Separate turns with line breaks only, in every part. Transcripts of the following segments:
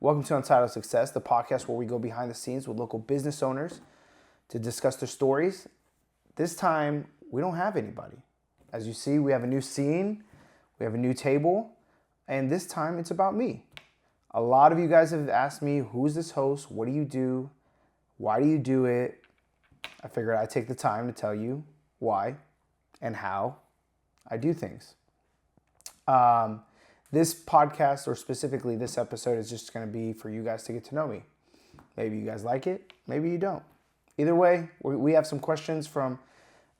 Welcome to Untitled Success, the podcast where we go behind the scenes with local business owners to discuss their stories. This time, we don't have anybody. As you see, we have a new scene, we have a new table, and this time it's about me. A lot of you guys have asked me, who's this host? What do you do? Why do you do it? I figured I'd take the time to tell you why and how I do things. This podcast, or specifically this episode, is just going to be for you guys to get to know me. Maybe you guys like it, maybe you don't. Either way, we have some questions from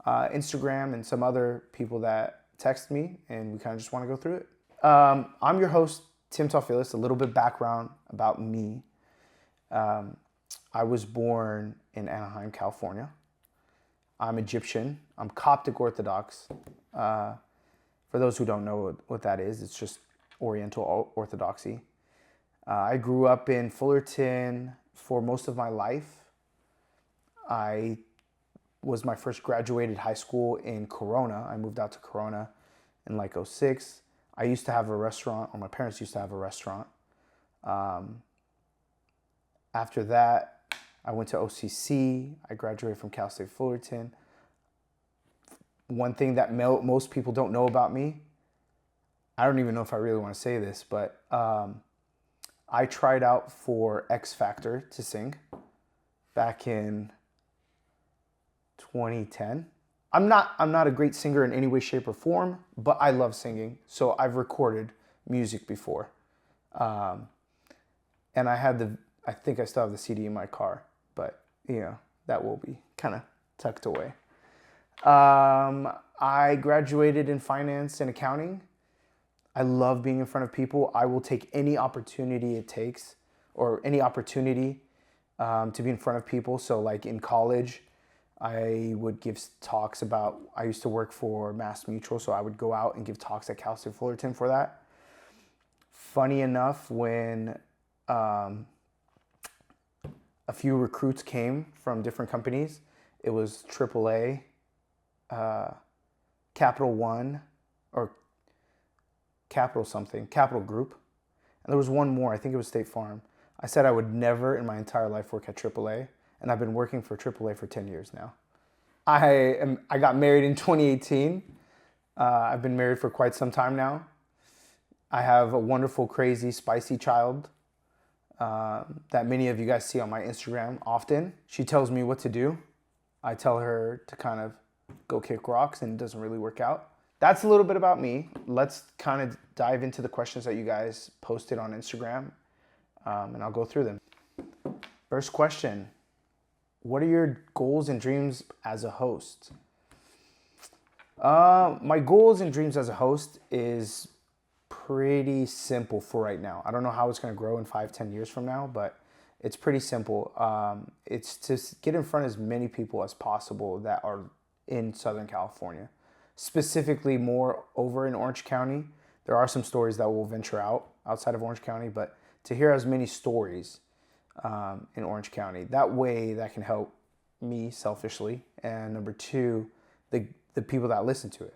Instagram and some other people that text me, and we kind of just want to go through it. I'm your host, Tim Towfeless. A little bit background about me. I was born in Anaheim, California. I'm Egyptian. I'm Coptic Orthodox. For those who don't know what that is, it's just Oriental Orthodoxy. I grew up in Fullerton for most of my life. I was my first graduated high school in Corona. I moved out to Corona in like 2006. I used to have a restaurant, or my parents used to have a restaurant. After that, I went to OCC. I graduated from Cal State Fullerton. One thing that most people don't know about me, I don't even know if I really want to say this, but I tried out for X Factor to sing back in 2010. I'm not a great singer in any way, shape, or form, but I love singing. So I've recorded music before. And I think I still have the CD in my car, but that will be kind of tucked away. I graduated in finance and accounting. I love being in front of people. I will take any opportunity it takes, or any opportunity to be in front of people. So like in college, I would give talks about, I used to work for Mass Mutual, so I would go out and give talks at Cal State Fullerton for that. Funny enough, when a few recruits came from different companies, it was AAA, Capital One, or Capital Group, and there was one more, I think it was State Farm. I said I would never in my entire life work at AAA, and I've been working for AAA for 10 years now. I got married in 2018. I've been married for quite some time now. I have a wonderful, crazy, spicy child that many of you guys see on my Instagram often. She tells me what to do. I tell her to kind of go kick rocks, and it doesn't really work out. That's a little bit about me. Let's kind of dive into the questions that you guys posted on Instagram, and I'll go through them. First question, what are your goals and dreams as a host? My goals and dreams as a host is pretty simple for right now. I don't know how it's going to grow in 5-10 years from now, but it's pretty simple. It's to get in front of as many people as possible that are in Southern California. Specifically more over in Orange County. There are some stories that will venture outside of Orange County, but to hear as many stories in Orange County, that way that can help me selfishly, and number two, the people that listen to it.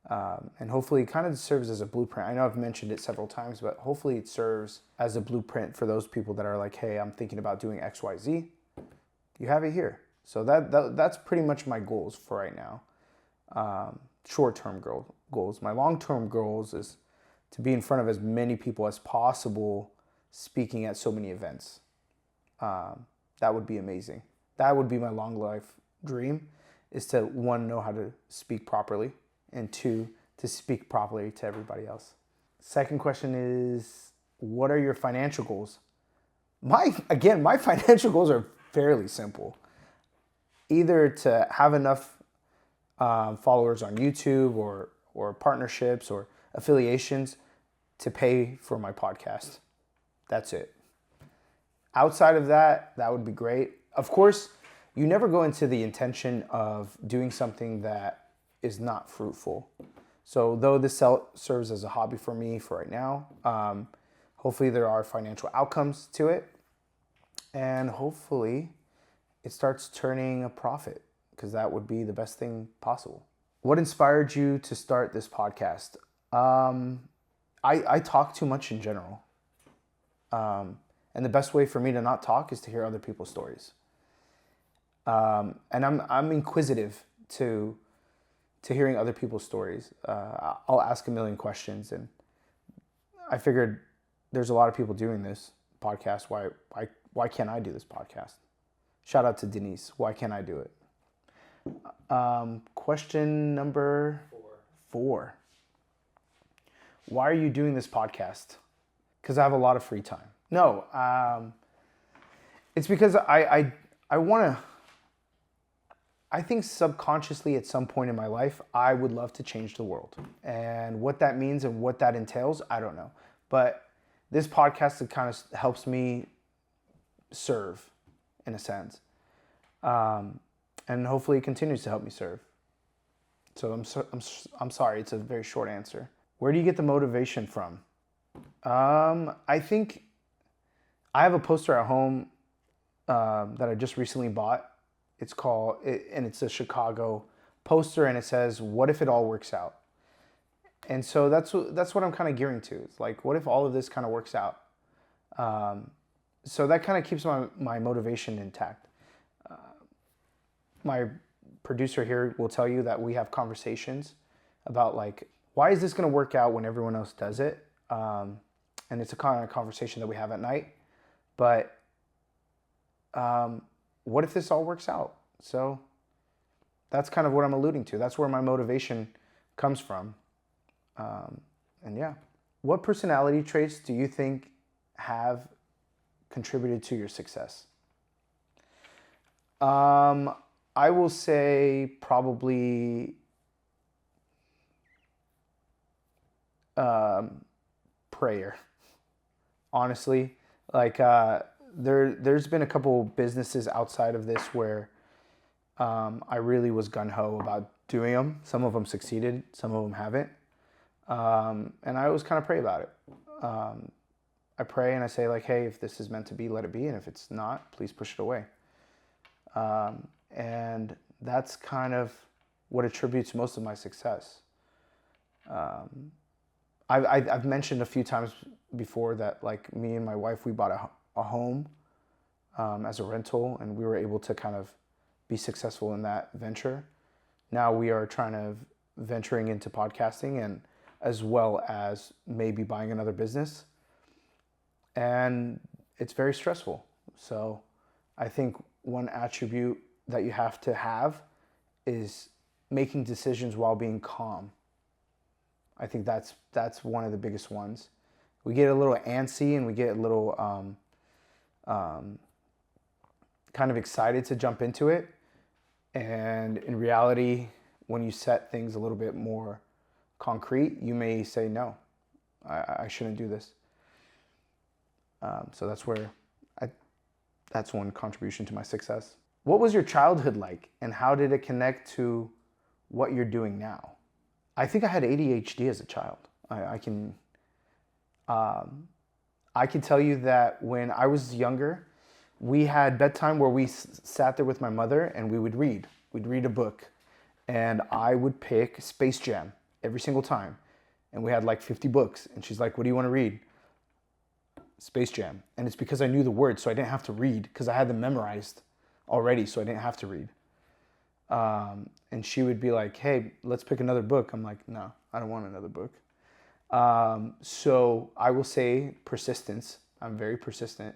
And hopefully it kind of serves as a blueprint. I know I've mentioned it several times, but hopefully it serves as a blueprint for those people that are like, hey, I'm thinking about doing XYZ. You have it here. So that's pretty much my goals for right now. Short-term goals. My long-term goals is to be in front of as many people as possible speaking at so many events. That would be amazing. That would be my long life dream, is to, one, know how to speak properly, and two, to speak properly to everybody else. Second question is, what are your financial goals? My financial goals are fairly simple. Either to have enough followers on YouTube or partnerships or affiliations to pay for my podcast. That's it. Outside of that, that would be great. Of course, you never go into the intention of doing something that is not fruitful. So though this serves as a hobby for me for right now, hopefully there are financial outcomes to it. And hopefully it starts turning a profit, because that would be the best thing possible. What inspired you to start this podcast? I talk too much in general. And the best way for me to not talk is to hear other people's stories. And I'm inquisitive to hearing other people's stories. I'll ask a million questions, and I figured there's a lot of people doing this podcast. Why can't I do this podcast? Shout out to Denise. Why can't I do it? Question number 4. Why are you doing this podcast? Because I have a lot of free time. No, it's because I want to. I think subconsciously at some point in my life, I would love to change the world. And what that means and what that entails, I don't know. But this podcast, it kind of helps me serve in a sense. And hopefully it continues to help me serve. So I'm sorry, it's a very short answer. Where do you get the motivation from? I think I have a poster at home that I just recently bought. It's a Chicago poster, and it says, "What if it all works out?" And so that's what I'm kind of gearing to. It's like, what if all of this kind of works out? So that kind of keeps my motivation intact. My producer here will tell you that we have conversations about like, why is this going to work out when everyone else does it? And it's a kind of conversation that we have at night. But what if this all works out? So that's kind of what I'm alluding to. That's where my motivation comes from. And yeah. What personality traits do you think have contributed to your success? I will say probably prayer. Honestly, like there's been a couple businesses outside of this where I really was gung-ho about doing them. Some of them succeeded, some of them haven't. And I always kind of pray about it. I pray and I say like, hey, if this is meant to be, let it be. And if it's not, please push it away. And that's kind of what attributes most of my success. I've mentioned a few times before that like me and my wife, we bought a home as a rental, and we were able to kind of be successful in that venture. Now we are trying to venturing into podcasting, and as well as maybe buying another business. And it's very stressful. So I think one attribute that you have to have is making decisions while being calm. I think that's one of the biggest ones. We get a little antsy and we get a little kind of excited to jump into it. And in reality, when you set things a little bit more concrete, you may say, no, I shouldn't do this. So that's one contribution to my success. What was your childhood like, and how did it connect to what you're doing now? I think I had ADHD as a child. I can tell you that when I was younger, we had bedtime where we sat there with my mother and we would read. We'd read a book, and I would pick Space Jam every single time. And we had like 50 books, and she's like, what do you want to read? Space Jam. And it's because I knew the words, so I didn't have to read, because I had them memorized already, so I didn't have to read. And she would be like, hey, let's pick another book. I'm like, no, I don't want another book. So I will say persistence. I'm very persistent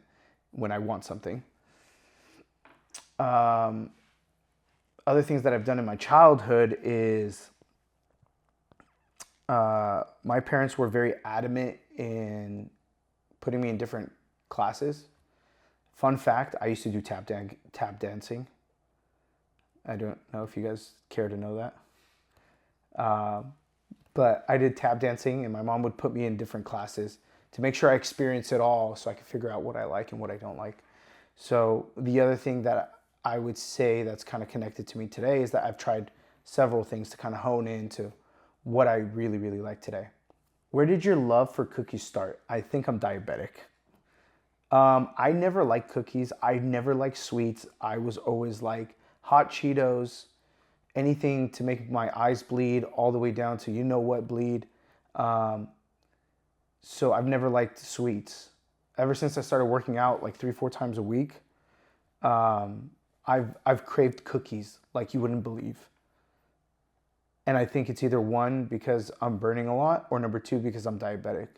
when I want something. Other things that I've done in my childhood is my parents were very adamant in putting me in different classes. Fun fact, I used to do tap dancing. I don't know if you guys care to know that. But I did tap dancing, and my mom would put me in different classes to make sure I experience it all so I could figure out what I like and what I don't like. So the other thing that I would say that's kind of connected to me today is that I've tried several things to kind of hone into what I really, really like today. Where did your love for cookies start? I think I'm diabetic. I never liked cookies. I never liked sweets. I was always like hot Cheetos, anything to make my eyes bleed, all the way down to you know what bleed. So I've never liked sweets. ever since I started working out like 3-4 times a week, I've craved cookies like you wouldn't believe. And I think it's either one, because I'm burning a lot, or number two, because I'm diabetic.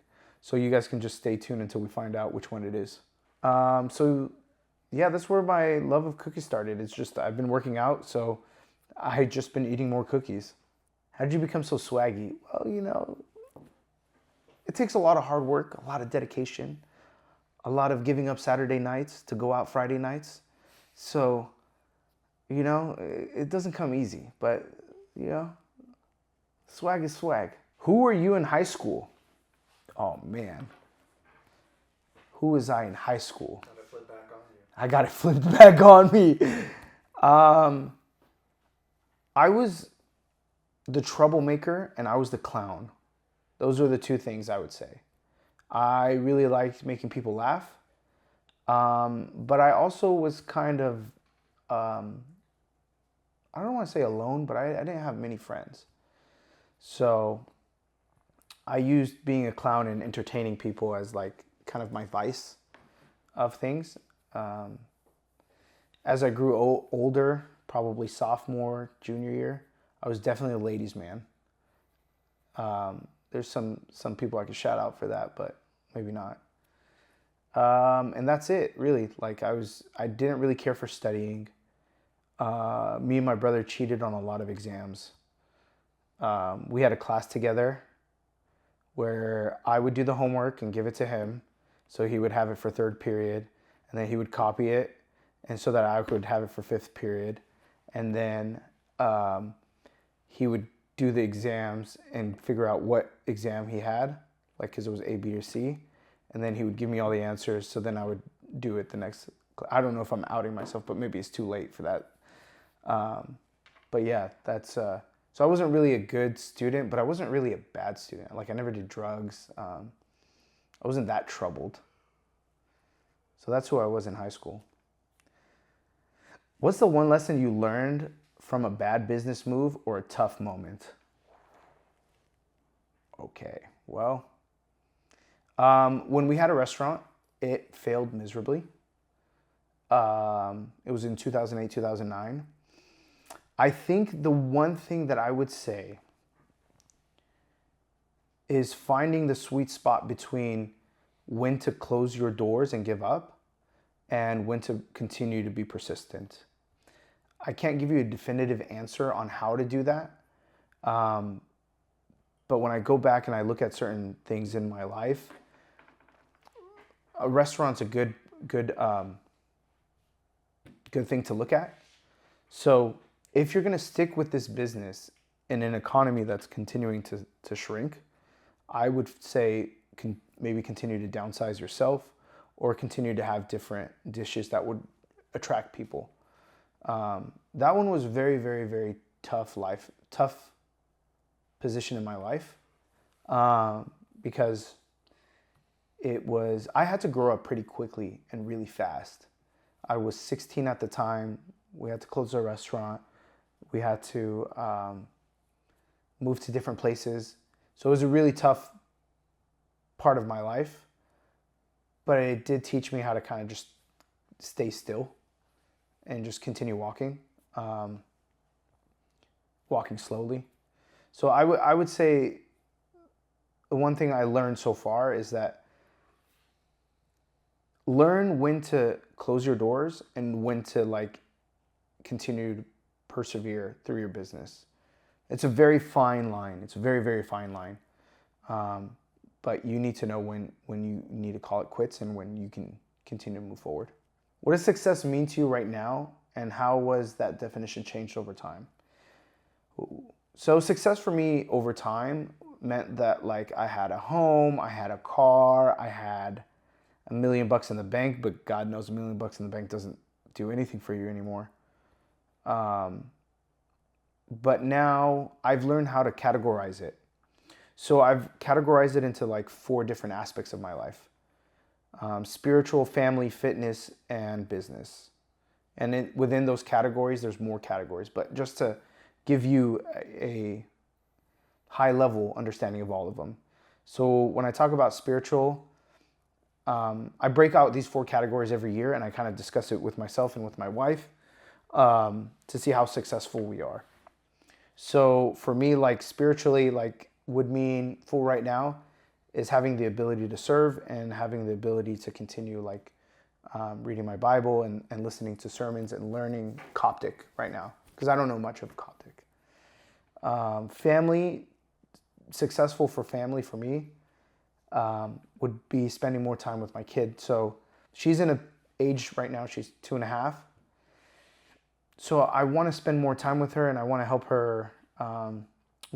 So you guys can just stay tuned until we find out which one it is. So yeah, that's where my love of cookies started. It's just I've been working out, so I just been eating more cookies. How did you become so swaggy? Well, you know, it takes a lot of hard work, a lot of dedication, a lot of giving up Saturday nights to go out Friday nights. So, you know, it doesn't come easy, but, you know, swag is swag. Who were you in high school? Oh, man. Who was I in high school?
Got it flipped back on you.
I got it flipped back on me. I was the troublemaker and I was the clown. Those are the two things I would say. I really liked making people laugh. But I also was kind of, I don't want to say alone, but I didn't have many friends. So I used being a clown and entertaining people as like kind of my vice of things. As I grew older, probably sophomore, junior year, I was definitely a ladies' man. There's some people I could shout out for that, but maybe not. And that's it, really. Like I didn't really care for studying. Me and my brother cheated on a lot of exams. We had a class together where I would do the homework and give it to him, so he would have it for third period, and then he would copy it, and so that I could have it for fifth period, and then he would do the exams and figure out what exam he had, like because it was A, B, or C, and then he would give me all the answers, so then I would do it the next. I don't know if I'm outing myself, but maybe it's too late for that. But yeah, that's. So I wasn't really a good student, but I wasn't really a bad student. Like I never did drugs. I wasn't that troubled. So that's who I was in high school. What's the one lesson you learned from a bad business move or a tough moment? Okay, well, when we had a restaurant, it failed miserably. It was in 2008, 2009. I think the one thing that I would say is finding the sweet spot between when to close your doors and give up and when to continue to be persistent. I can't give you a definitive answer on how to do that. But when I go back and I look at certain things in my life, a restaurant's a good thing to look at. So if you're going to stick with this business in an economy that's continuing to shrink, I would say maybe continue to downsize yourself or continue to have different dishes that would attract people. That one was very, very, very tough position in my life because I had to grow up pretty quickly and really fast. I was 16 at the time. We had to close our restaurant. We had to move to different places. So it was a really tough part of my life, but it did teach me how to kind of just stay still and just continue walking slowly. So I would say the one thing I learned so far is that learn when to close your doors and when to like continue to persevere through your business. It's a very fine line. It's a very, very fine line. But you need to know when you need to call it quits and when you can continue to move forward. What does success mean to you right now, and how was that definition changed over time? So success for me over time meant that like I had a home, I had a car, I had $1 million in the bank, but God knows $1 million in the bank doesn't do anything for you anymore. But now I've learned how to categorize it. So I've categorized it into like 4 different aspects of my life. Spiritual, family, fitness, and business. And within those categories, there's more categories. But just to give you a high level understanding of all of them. So when I talk about spiritual, I break out these 4 categories every year, and I kind of discuss it with myself and with my wife to see how successful we are. So for me, like spiritually, like would mean full right now is having the ability to serve and having the ability to continue like reading my Bible and listening to sermons and learning Coptic right now because I don't know much of Coptic. Family, successful for family for me would be spending more time with my kid. So she's in an age right now, she's 2.5. So I want to spend more time with her and I want to help her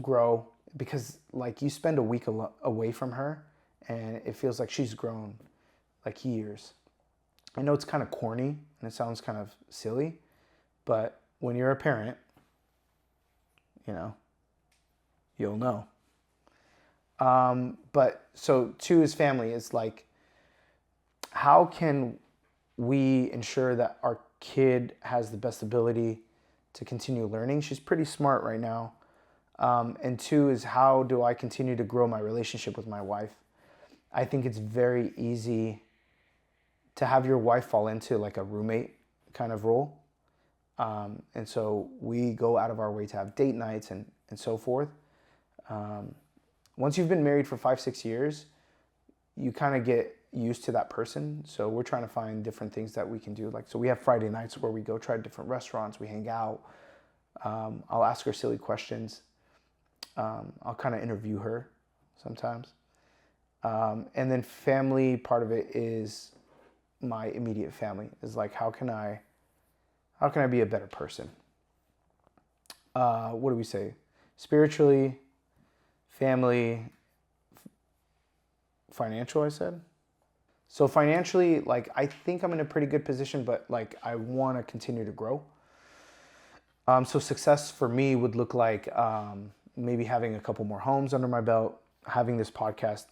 grow because like you spend a week away from her and it feels like she's grown like years. I know it's kind of corny and it sounds kind of silly, but when you're a parent, you know, you'll know. But so 2 is family. It's like, how can we ensure that our kid has the best ability to continue learning? She's pretty smart right now. And 2 is how do I continue to grow my relationship with my wife? I think it's very easy to have your wife fall into like a roommate kind of role. And so we go out of our way to have date nights and so forth. Once you've been married for 5-6 years, you kind of get used to that person. So we're trying to find different things that we can do. Like, so we have Friday nights where we go try different restaurants, we hang out. I'll ask her silly questions. I'll kind of interview her sometimes. And then family, part of it is my immediate family. Is like, how can I be a better person? What do we say? Spiritually, family, financial, I said. So financially, like, I think I'm in a pretty good position, but like, I want to continue to grow. So success for me would look like maybe having a couple more homes under my belt, having this podcast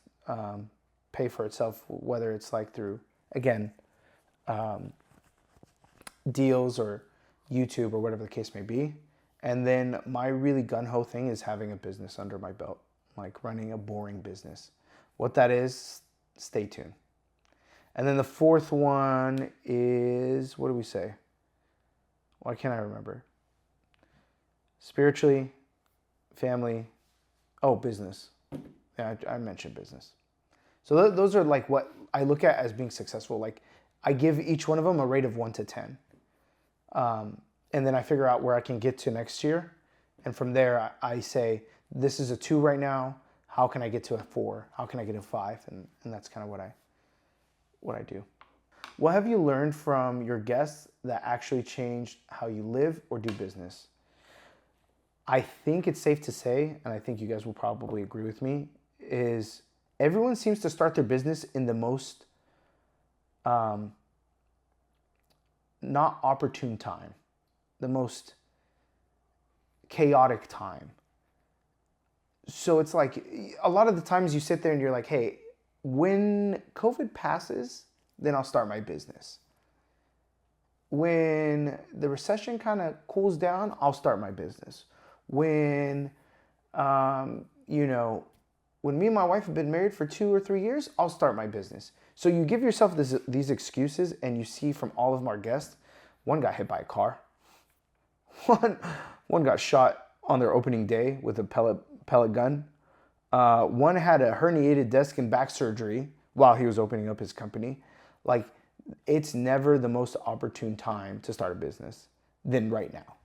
pay for itself, whether it's like through, again, deals or YouTube or whatever the case may be. And then my really gung-ho thing is having a business under my belt, like running a boring business. What that is, stay tuned. And then the 4th one is, what do we say? Why can't I remember? Spiritually, family, business. Yeah, I mentioned business. So those are like what I look at as being successful. Like I give each one of them a rate of 1 to 10. And then I figure out where I can get to next year. And from there, I say, this is a 2 right now. How can I get to a 4? How can I get a 5? And that's kind of what I do. What have you learned from your guests that actually changed how you live or do business? I think it's safe to say, and I think you guys will probably agree with me, is everyone seems to start their business in the most not opportune time, the most chaotic time. So it's like a lot of the times you sit there and you're like, hey, when COVID passes, then I'll start my business. When the recession kind of cools down, I'll start my business. When, when me and my wife have been married for 2 or 3 years, I'll start my business. So you give yourself these excuses, and you see from all of our guests, one got hit by a car. One got shot on their opening day with a pellet gun. One had a herniated disc and back surgery while he was opening up his company. Like, it's never the most opportune time to start a business than right now.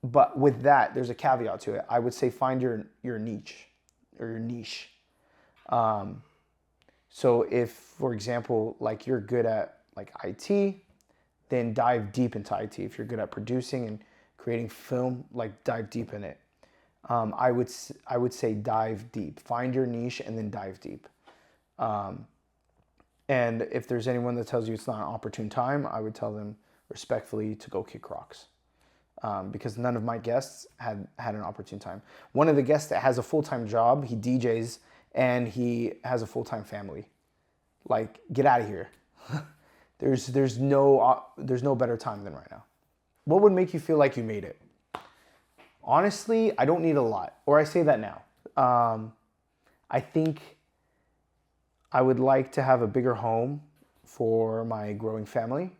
But with that, there's a caveat to it. I would say find your niche or your niche. So if, for example, like you're good at like IT, then dive deep into IT. If you're good at producing and creating film, like dive deep in it. I would say dive deep. Find your niche and then dive deep. And if there's anyone that tells you it's not an opportune time, I would tell them respectfully to go kick rocks. Because none of my guests had an opportune time. One of the guests that has a full-time job, he DJs, and he has a full-time family. Like, get out of here. There's no better time than right now. What would make you feel like you made it? Honestly, I don't need a lot, or I say that now. I think I would like to have a bigger home for my growing family.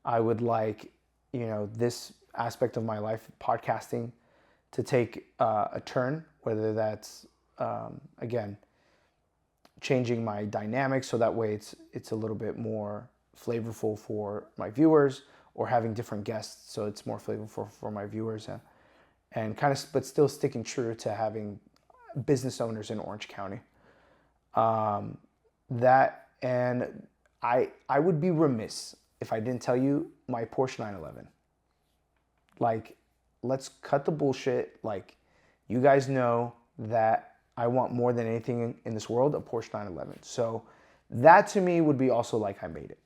I would like, this aspect of my life, podcasting, to take a turn, whether that's, again, changing my dynamics so that way it's a little bit more flavorful for my viewers, or having different guests so it's more flavorful for my viewers, and kind of, but still sticking true to having business owners in Orange County. That, and I would be remiss if I didn't tell you my Porsche 911. Like, let's cut the bullshit. Like, you guys know that I want more than anything in this world a Porsche 911. So that to me would be also like I made it.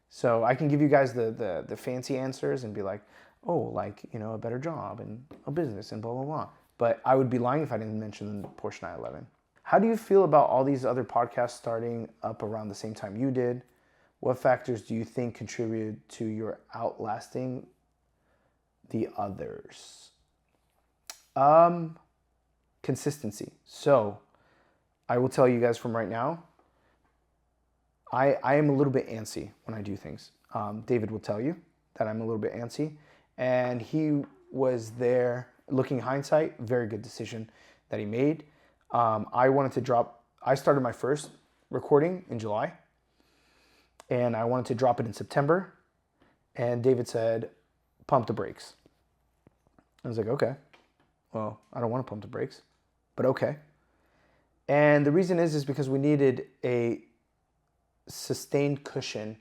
So I can give you guys the fancy answers and be like, oh, like, a better job and a business and blah, blah, blah. But I would be lying if I didn't mention the Porsche 911. How do you feel about all these other podcasts starting up around the same time you did? What factors do you think contributed to your outlasting the others? Consistency. So I will tell you guys from right now, I am a little bit antsy when I do things. David will tell you that I'm a little bit antsy, and he was there. Looking in hindsight, very good decision that he made. I started my first recording in July, and I wanted to drop it in September, and David said, pump the brakes. I was like, okay, well, I don't want to pump the brakes, but okay. And the reason is because we needed a sustained cushion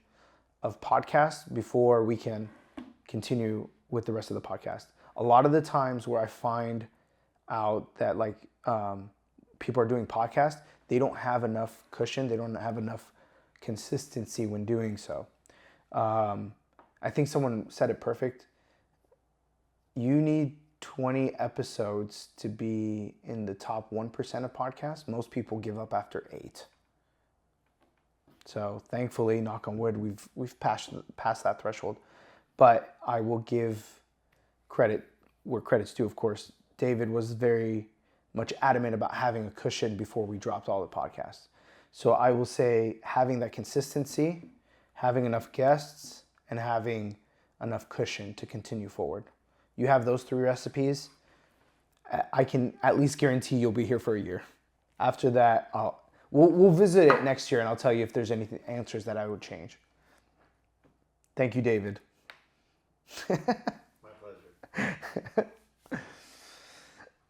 of podcasts before we can continue with the rest of the podcast. A lot of the times where I find out that people are doing podcasts, they don't have enough cushion, they don't have enough consistency when doing so. I think someone said it perfect. You need 20 episodes to be in the top 1% of podcasts. Most people give up after 8. So thankfully, knock on wood, we've passed that threshold. But I will give credit where credit's due, of course. David was very much adamant about having a cushion before we dropped all the podcasts. So I will say having that consistency, having enough guests, and having enough cushion to continue forward. You have those 3 recipes, I can at least guarantee you'll be here for a year. After that, we'll visit it next year, and I'll tell you if there's any answers that I would change. Thank you, David.
My pleasure.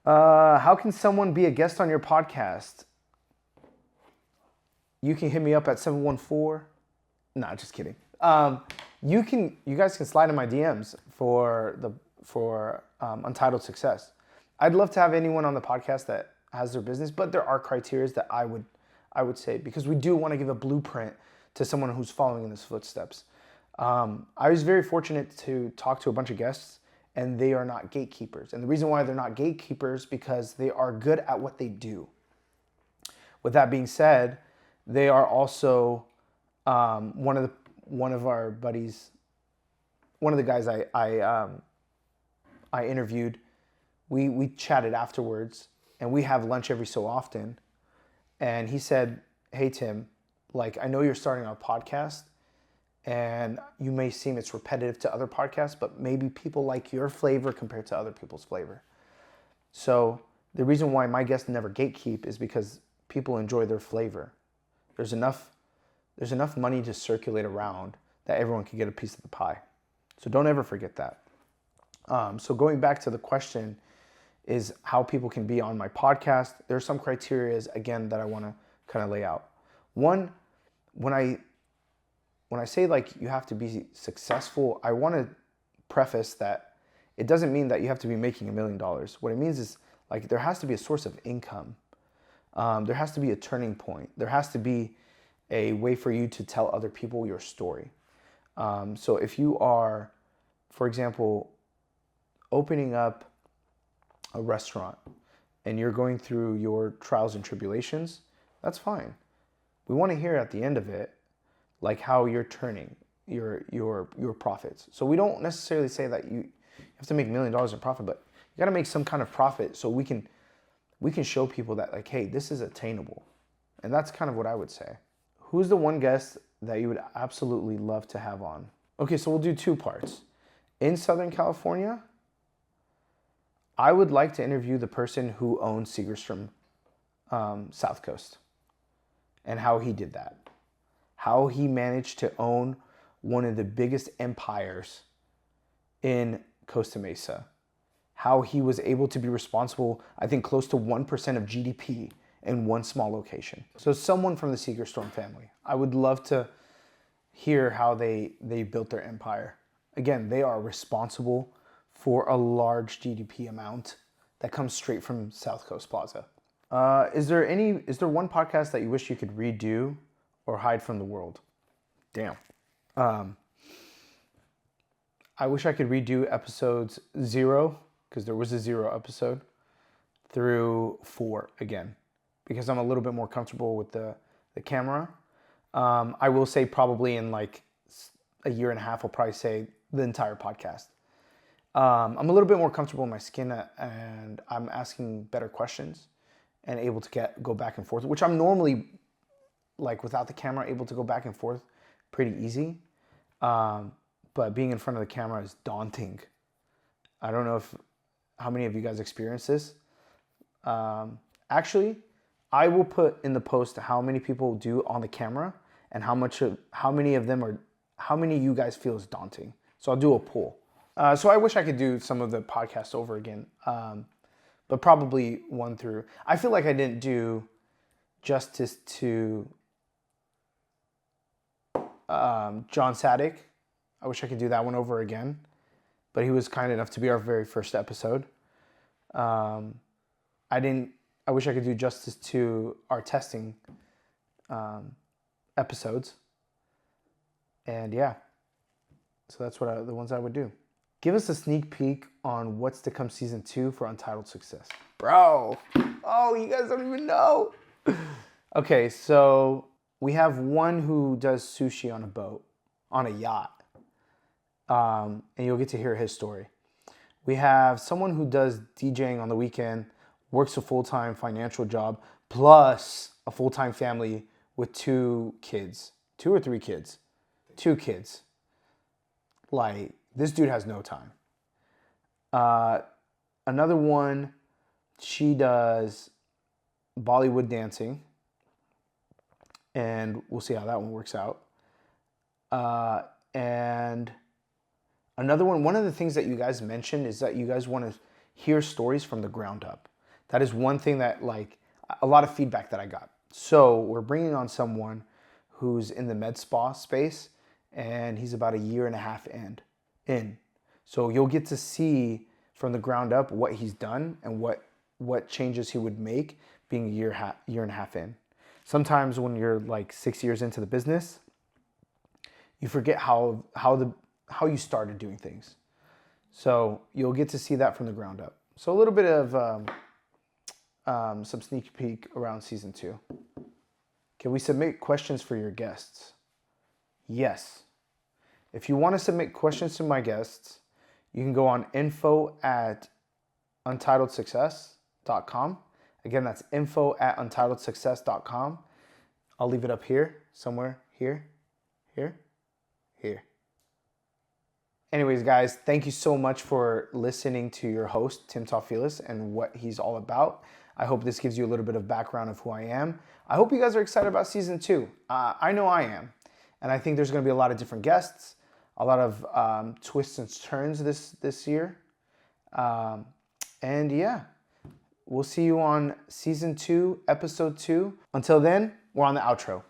How can someone be a guest on your podcast? You can hit me up at 714. Nah, just kidding. You guys can slide in my DMs for Untitled Success. I'd love to have anyone on the podcast that has their business, but there are criteria that I would say, because we do want to give a blueprint to someone who's following in his footsteps. I was very fortunate to talk to a bunch of guests, and they are not gatekeepers. And the reason why they're not gatekeepers, because they are good at what they do. With that being said, they are also one of our buddies, one of the guys I interviewed. We chatted afterwards, and we have lunch every so often. And he said, "Hey Tim, I know you're starting a podcast, and you may seem it's repetitive to other podcasts, but maybe people like your flavor compared to other people's flavor." So the reason why my guests never gatekeep is because people enjoy their flavor. There's enough money to circulate around that everyone can get a piece of the pie. So don't ever forget that. So going back to the question is how people can be on my podcast. There's some criteria, again, that I want to kind of lay out. One, when I say you have to be successful, I want to preface that it doesn't mean that you have to be making $1 million. What it means is there has to be a source of income. There has to be a turning point. There has to be a way for you to tell other people your story. So if you are, for example, opening up a restaurant and you're going through your trials and tribulations, that's fine. We want to hear at the end of it, how you're turning your profits. So we don't necessarily say that you have to make $1 million in profit, but you got to make some kind of profit so we can show people that hey, this is attainable. And that's kind of what I would say. Who's the one guest that you would absolutely love to have on? Okay, so we'll do 2 parts. In Southern California, I would like to interview the person who owns Segerstrom South Coast and how he did that. How he managed to own one of the biggest empires in Costa Mesa. How he was able to be responsible, I think, close to 1% of GDP in one small location. So someone from the Segerstrom family. I would love to hear how they built their empire. Again, they are responsible for a large GDP amount that comes straight from South Coast Plaza. Is there one podcast that you wish you could redo or hide from the world? Damn. I wish I could redo episodes 0, because there was a 0 episode, through 4 again, because I'm a little bit more comfortable with the camera. I will say probably in like a year and a half, I'll probably say the entire podcast. I'm a little bit more comfortable in my skin, and I'm asking better questions and able to go back and forth, which I'm normally, like without the camera, able to go back and forth pretty easy. But being in front of the camera is daunting. I don't know how many of you guys experience this. Actually, I will put in the post how many people do on the camera and how many of you guys feel is daunting. So I'll do a poll. So I wish I could do some of the podcasts over again, but probably 1 through. I feel like I didn't do justice to John Sadek. I wish I could do that one over again, but he was kind enough to be our very first episode. I wish I could do justice to our testing episodes. And yeah, so that's the ones I would do. Give us a sneak peek on what's to come season 2 for Untitled Success. Bro, oh, you guys don't even know. Okay, so we have one who does sushi on a boat, on a yacht. And you'll get to hear his story. We have someone who does DJing on the weekend, works a full-time financial job, plus a full-time family with 2 kids. 2 or 3 kids? 2 kids. Like, this dude has no time. Another one, she does Bollywood dancing. And we'll see how that one works out. And another one of the things that you guys mentioned is that you guys want to hear stories from the ground up. That is one thing that, like, a lot of feedback that I got. So we're bringing on someone who's in the med spa space, and he's about a year and a half in. So you'll get to see from the ground up what he's done and what changes he would make being a year and a half in. Sometimes when you're like 6 years into the business, you forget how you started doing things. So you'll get to see that from the ground up. So a little bit of some sneak peek around season 2. Can we submit questions for your guests? Yes. If you want to submit questions to my guests, you can go on info@untitledsuccess.com. Again, that's info@untitledsuccess.com. I'll leave it up here, somewhere here. Anyways, guys, thank you so much for listening to your host, Tim Towfeless, and what he's all about. I hope this gives you a little bit of background of who I am. I hope you guys are excited about season 2. I know I am. And I think there's going to be a lot of different guests, a lot of twists and turns this year. And yeah, we'll see you on season 2, episode 2. Until then, we're on the outro.